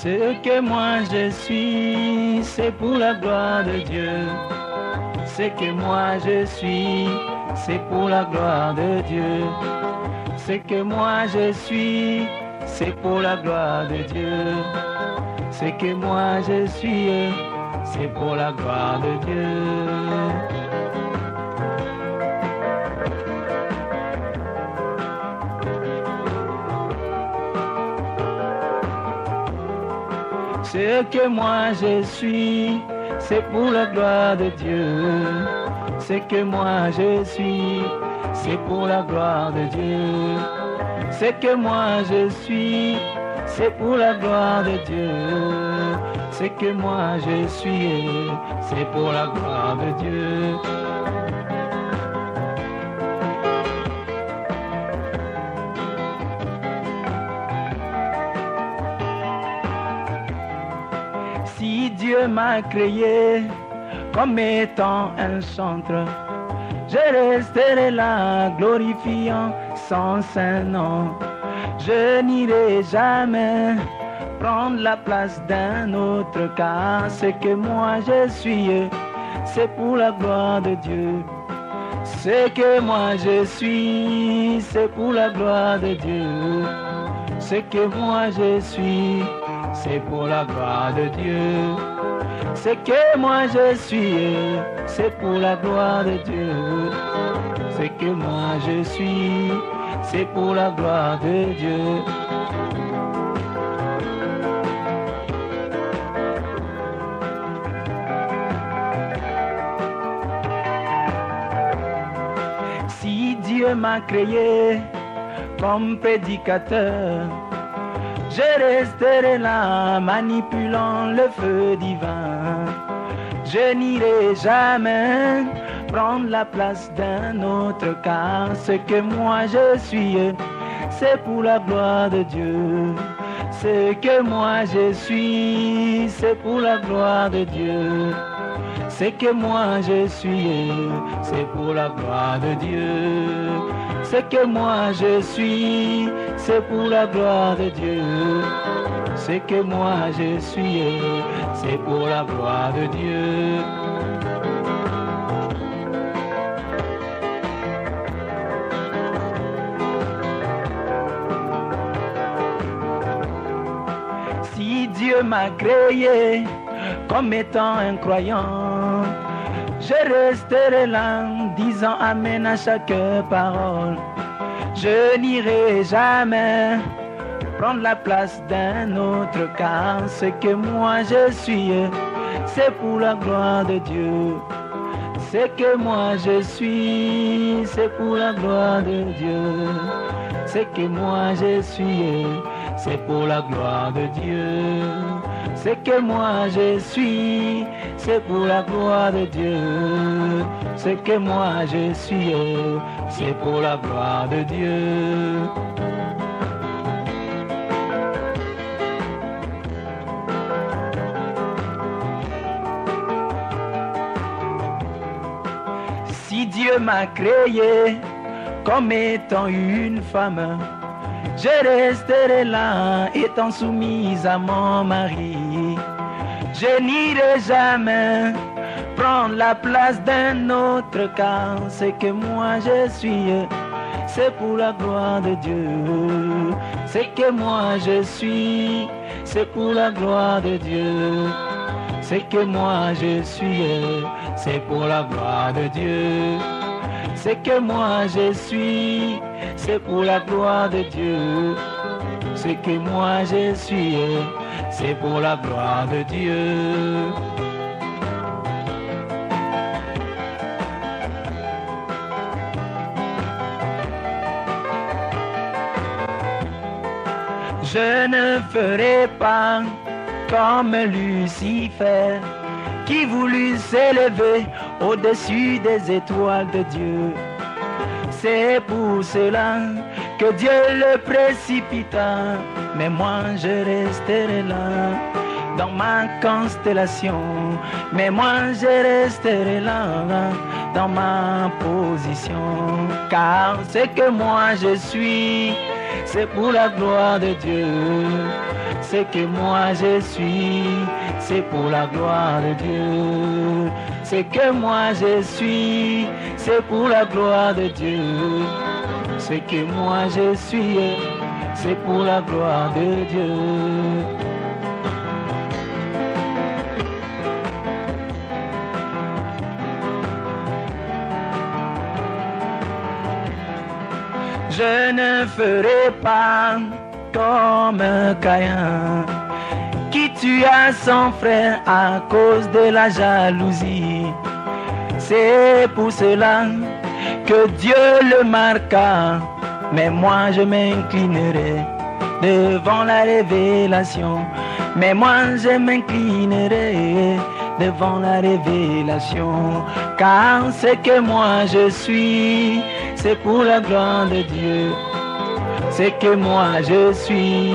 Ce que moi je suis, c'est pour la gloire de Dieu. Ce que moi je suis, c'est pour la gloire de Dieu. Ce que moi je suis, c'est pour la gloire de Dieu. Ce que moi je suis, c'est pour la gloire de Dieu. Ce que moi je suis, c'est pour la gloire de Dieu. Ce que moi je suis, c'est pour la gloire de Dieu. Ce que moi je suis, c'est pour la gloire de Dieu. Ce que moi je suis, c'est pour la gloire de Dieu. Si Dieu m'a créé comme étant un chantre, je resterai là glorifiant son saint nom. Je n'irai jamais prendre la place d'un autre, car ce que moi je suis, c'est pour la gloire de Dieu. Ce que moi je suis, c'est pour la gloire de Dieu. Ce que moi je suis, c'est pour la gloire de Dieu. Ce que moi je suis, c'est pour la gloire de Dieu. Ce que moi je suis, c'est pour la gloire de Dieu. Si Dieu m'a créé comme prédicateur, je resterai là manipulant le feu divin. Je n'irai jamais prendre la place d'un autre, car ce que moi je suis, c'est pour la gloire de Dieu. Ce que moi je suis, c'est pour la gloire de Dieu. Ce que moi je suis, c'est pour la gloire de Dieu. Ce que moi je suis, c'est pour la gloire de Dieu. Ce que moi je suis, c'est pour la gloire de Dieu. Si Dieu m'a créé comme étant un croyant, je resterai là disant amen à chaque parole. Je n'irai jamais prendre la place d'un autre, car ce que moi je suis, c'est pour la gloire de Dieu. Ce que moi je suis, c'est pour la gloire de Dieu. Ce que moi je suis, c'est pour la gloire de Dieu. Ce que moi je suis, c'est pour la gloire de Dieu. Ce que moi je suis, c'est pour la gloire de Dieu. Si Dieu m'a créé comme étant une femme, je resterai là étant soumise à mon mari. Je n'irai jamais prendre la place d'un autre, car ce que moi je suis, c'est pour la gloire de Dieu. Ce que moi je suis, c'est pour la gloire de Dieu. Ce que moi je suis, c'est pour la gloire de Dieu. Ce que moi je suis, c'est pour la gloire de Dieu. Ce que moi je suis, c'est pour la gloire de Dieu. Je ne ferai pas comme Lucifer, qui voulut s'élever au-dessus des étoiles de Dieu. C'est pour cela que Dieu le précipita, mais moi je resterai là dans ma constellation. Mais moi je resterai là dans ma position, car ce que moi je suis, c'est pour la gloire de Dieu. Ce que moi je suis, c'est pour la gloire de Dieu. Ce que moi je suis, c'est pour la gloire de Dieu. Ce que moi je suis, c'est pour la gloire de Dieu. Je ne ferai pas comme Caïn, qui tua son frère à cause de la jalousie. C'est pour cela que Dieu le marqua, mais moi je m'inclinerai devant la révélation. Mais moi je m'inclinerai devant la révélation, car ce que moi je suis, c'est pour la gloire de Dieu. Ce que moi je suis,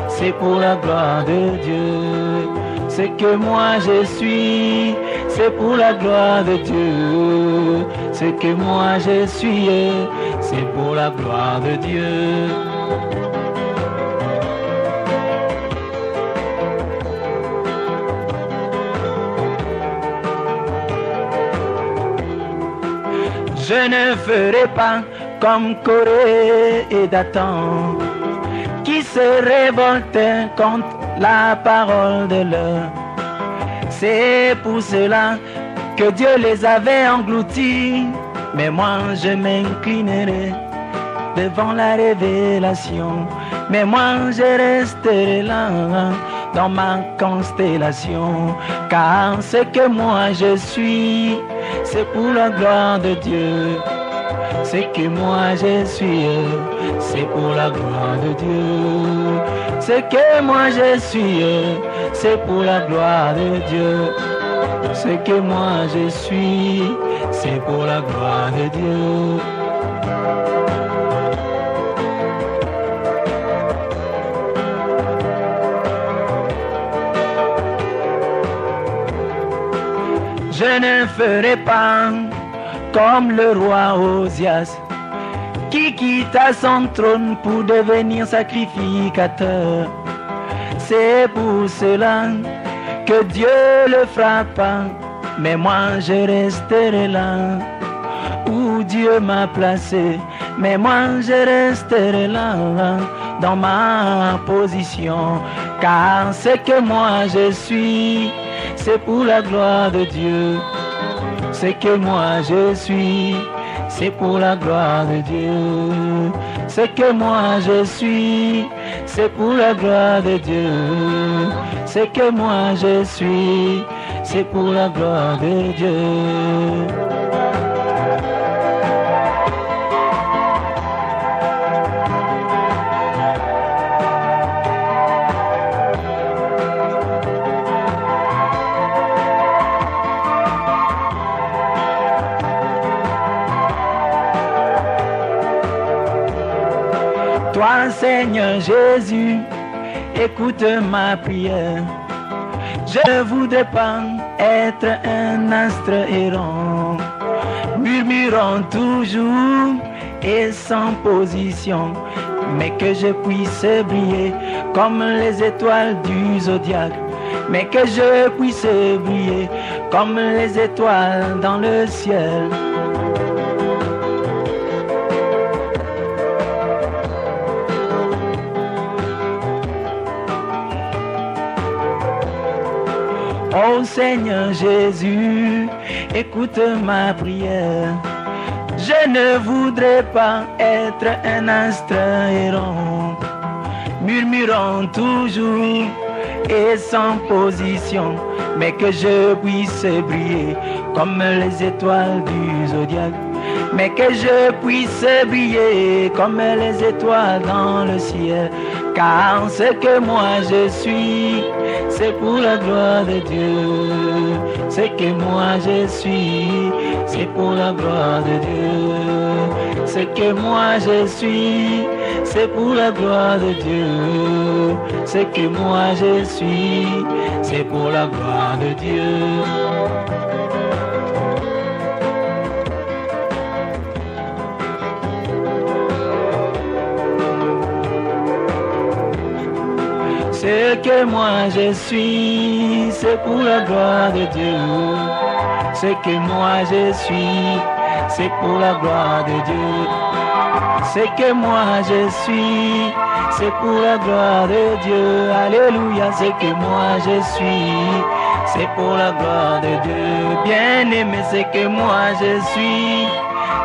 c'est pour la gloire de Dieu. Ce que moi je suis, c'est pour la gloire de Dieu. Ce que moi je suis, c'est pour la gloire de Dieu. Je ne ferai pas comme Corée et Dathan, qui se révoltaient contre la parole de l'heure. C'est pour cela que Dieu les avait engloutis, mais moi je m'inclinerai devant la révélation. Mais moi je resterai là dans ma constellation, car ce que moi je suis, c'est pour la gloire de Dieu. Ce que moi je suis, c'est pour la gloire de Dieu. Ce que moi je suis, c'est pour la gloire de Dieu. Ce que moi je suis, c'est pour la gloire de Dieu. Je ne ferai pas comme le roi Osias, qui quitta son trône pour devenir sacrificateur. C'est pour cela que Dieu le frappa, mais moi je resterai là où Dieu m'a placé. Mais moi je resterai là dans ma position, car ce que moi je suis, c'est pour la gloire de Dieu. Ce que moi je suis, c'est pour la gloire de Dieu. Ce que moi je suis, c'est pour la gloire de Dieu. Ce que moi je suis, c'est pour la gloire de Dieu. Toi, Seigneur Jésus, écoute ma prière. Je ne voudrais pas être un astre errant, murmurant toujours et sans position, mais que je puisse briller comme les étoiles du zodiaque, mais que je puisse briller comme les étoiles dans le ciel. Oh Seigneur Jésus, écoute ma prière. Je ne voudrais pas être un astre errant, murmurant toujours et sans position, mais que je puisse briller comme les étoiles du zodiaque, mais que je puisse briller comme les étoiles dans le ciel, car ce que moi je suis, c'est pour la gloire de Dieu. Ce que moi je suis, c'est pour la gloire de Dieu. Ce que moi je suis, c'est pour la gloire de Dieu. Ce que moi je suis, c'est pour la gloire de Dieu. Ce que moi je suis, c'est pour la gloire de Dieu. Ce que moi je suis, c'est pour la gloire de Dieu. Ce que moi je suis, c'est pour la gloire de Dieu. Alléluia, ce que moi je suis, c'est pour la gloire de Dieu. Bien-aimé, ce que moi je suis,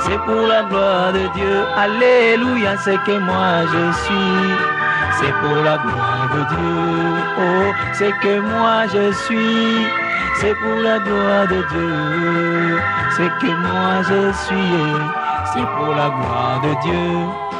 c'est pour la gloire de Dieu. Alléluia, ce que moi je suis, c'est pour la gloire de Dieu. Oh, ce que moi je suis, c'est pour la gloire de Dieu. Ce que moi je suis, c'est pour la gloire de Dieu.